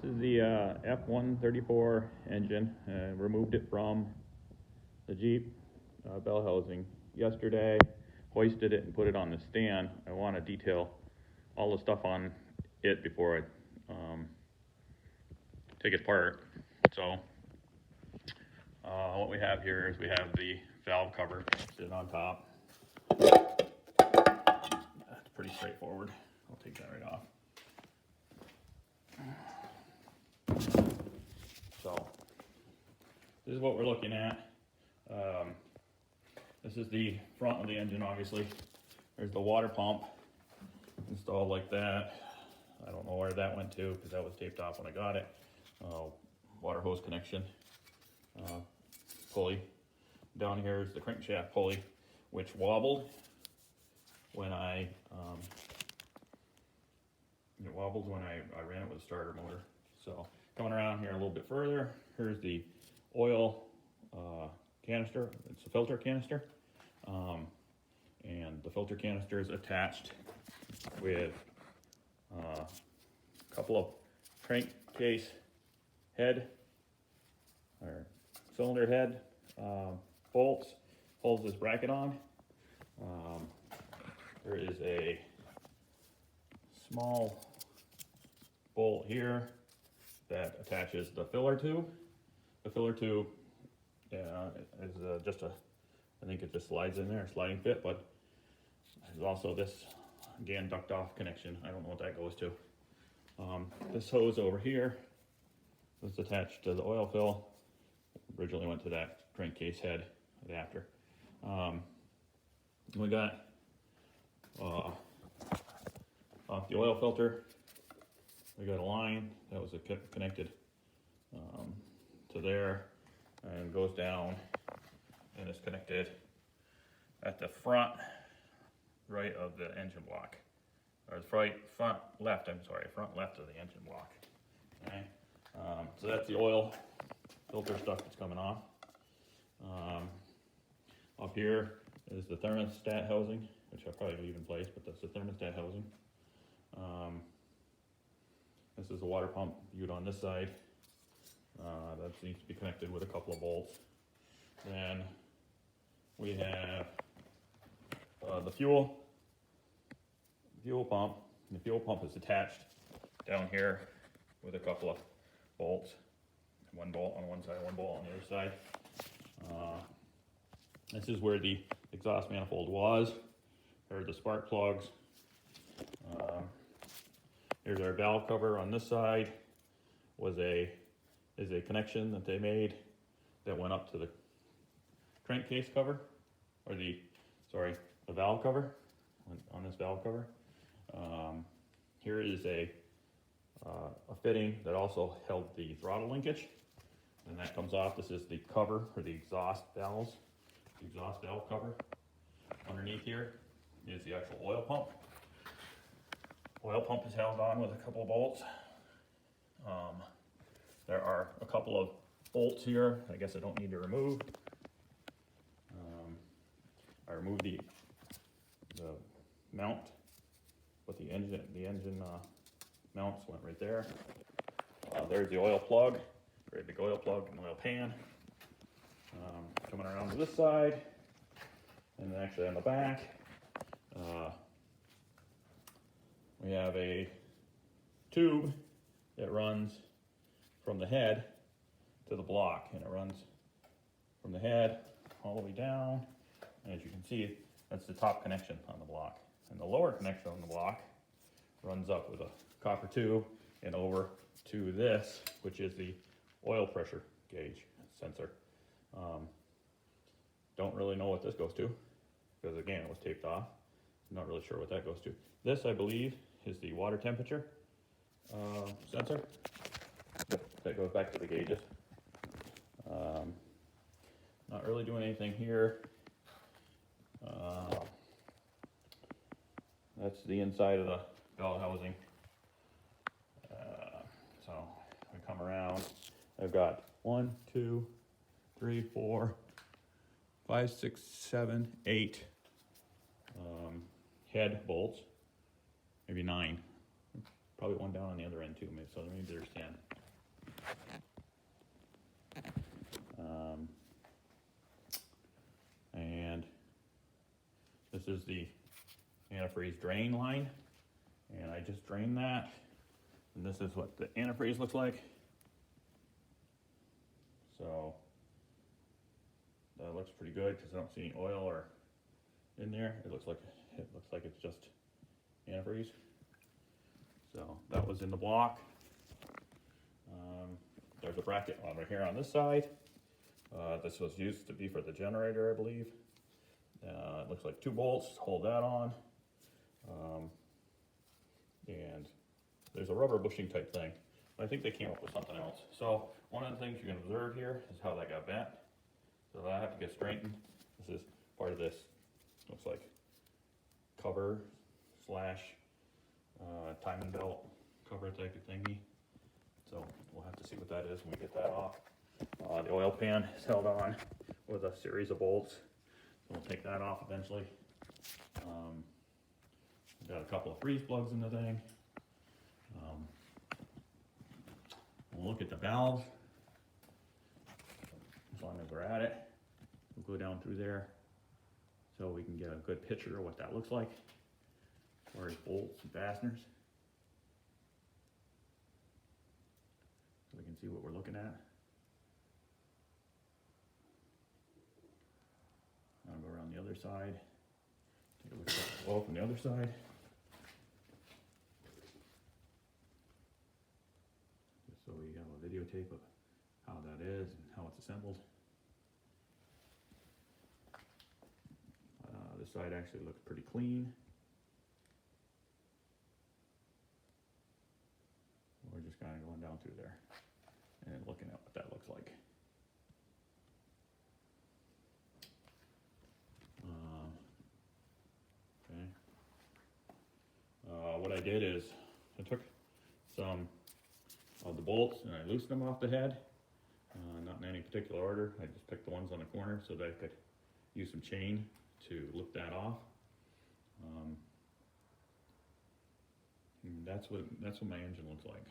is the F-134 engine. Removed it from the Jeep bell housing yesterday, hoisted it and put it on the stand. I want to detail all the stuff on it before I take it apart. So what we have here is we have the valve cover sitting on top. That's pretty straightforward. I'll take that right off. So this is what we're looking at. This is the front of the engine, obviously. There's the water pump installed like that. I don't know where that went to because that was taped off when I got it. Water hose connection, pulley. Down here is the crankshaft pulley, which wobbled when I ran it with a starter motor. So coming around here a little bit further, here's the oil canister. It's a filter canister, and the filter canister is attached with a couple of crankcase head or cylinder head bolts. Holds this bracket on. There is a small bolt here that attaches the filler tube. The filler tube is just I think it just slides in there, sliding fit, but there's also this, again, duct off connection. I don't know what that goes to. This hose over here was attached to the oil fill. Originally went to that crankcase head adapter. We got off the oil filter, we got a line that was connected to there and goes down and is connected at the front right of the engine block, or front left of the engine block. Okay, so that's the oil filter stuff that's coming off. Up here is the thermostat housing, which I'll probably leave in place, but that's the thermostat housing. This is the water pump viewed on this side. That needs to be connected with a couple of bolts. Then we have the fuel pump. The fuel pump is attached down here with a couple of bolts. One bolt on one side, one bolt on the other side. This is where the exhaust manifold was. There are the spark plugs. Here's our valve cover on this side. Is a connection that they made that went up to the crankcase cover, or the valve cover on this valve cover. Here is a fitting that also held the throttle linkage, and that comes off. This is the cover for the exhaust valves, the exhaust valve cover. Underneath here is the actual oil pump. Oil pump is held on with a couple of bolts. There are a couple of bolts here I guess I don't need to remove. I removed the mount, but the engine mounts went right there. There's the oil plug, very big oil plug and oil pan. Coming around to this side, and then actually on the back, we have a tube that runs from the head to the block, and it runs from the head all the way down. And as you can see, that's the top connection on the block. And the lower connection on the block runs up with a copper tube and over to this, which is the oil pressure gauge sensor. Don't really know what this goes to, because again, it was taped off. I'm not really sure what that goes to. This, I believe, is the water temperature sensor. That goes back to the gauges. Not really doing anything here. That's the inside of the bell housing. So we come around. I've got 1, 2, 3, 4, 5, 6, 7, 8 head bolts, maybe 9. probably one down on the other end too, maybe, so maybe there's 10. And this is the antifreeze drain line, and I just drained that, and this is what the antifreeze looks like. So that looks pretty good because I don't see any oil or in there. It looks like it's just antifreeze. So that was in the block. There's a bracket over here on this side. This was used to be for the generator, I believe. It looks like 2 bolts, hold that on. And there's a rubber bushing type thing. I think they came up with something else. So one of the things you can observe here is how that got bent. So that I have to get straightened. This is part of this, looks like cover slash timing belt cover type of thingy. So we'll have to see what that is when we get that off. The oil pan is held on with a series of bolts. So we'll take that off eventually. Got a couple of freeze plugs in the thing. We'll look at the valve. As long as we're at it, we'll go down through there so we can get a good picture of what that looks like as far as bolts and fasteners. So we can see what we're looking at. I'll go around the other side. Take a look at the wall from the other side. Just so we have a videotape of how that is and how it's assembled. This side actually looks pretty clean. We're just kind of going down through there and looking at what that looks like. What I did is I took some of the bolts and I loosened them off the head, not in any particular order. I just picked the ones on the corner so that I could use some chain to lift that off. And that's what my engine looks like.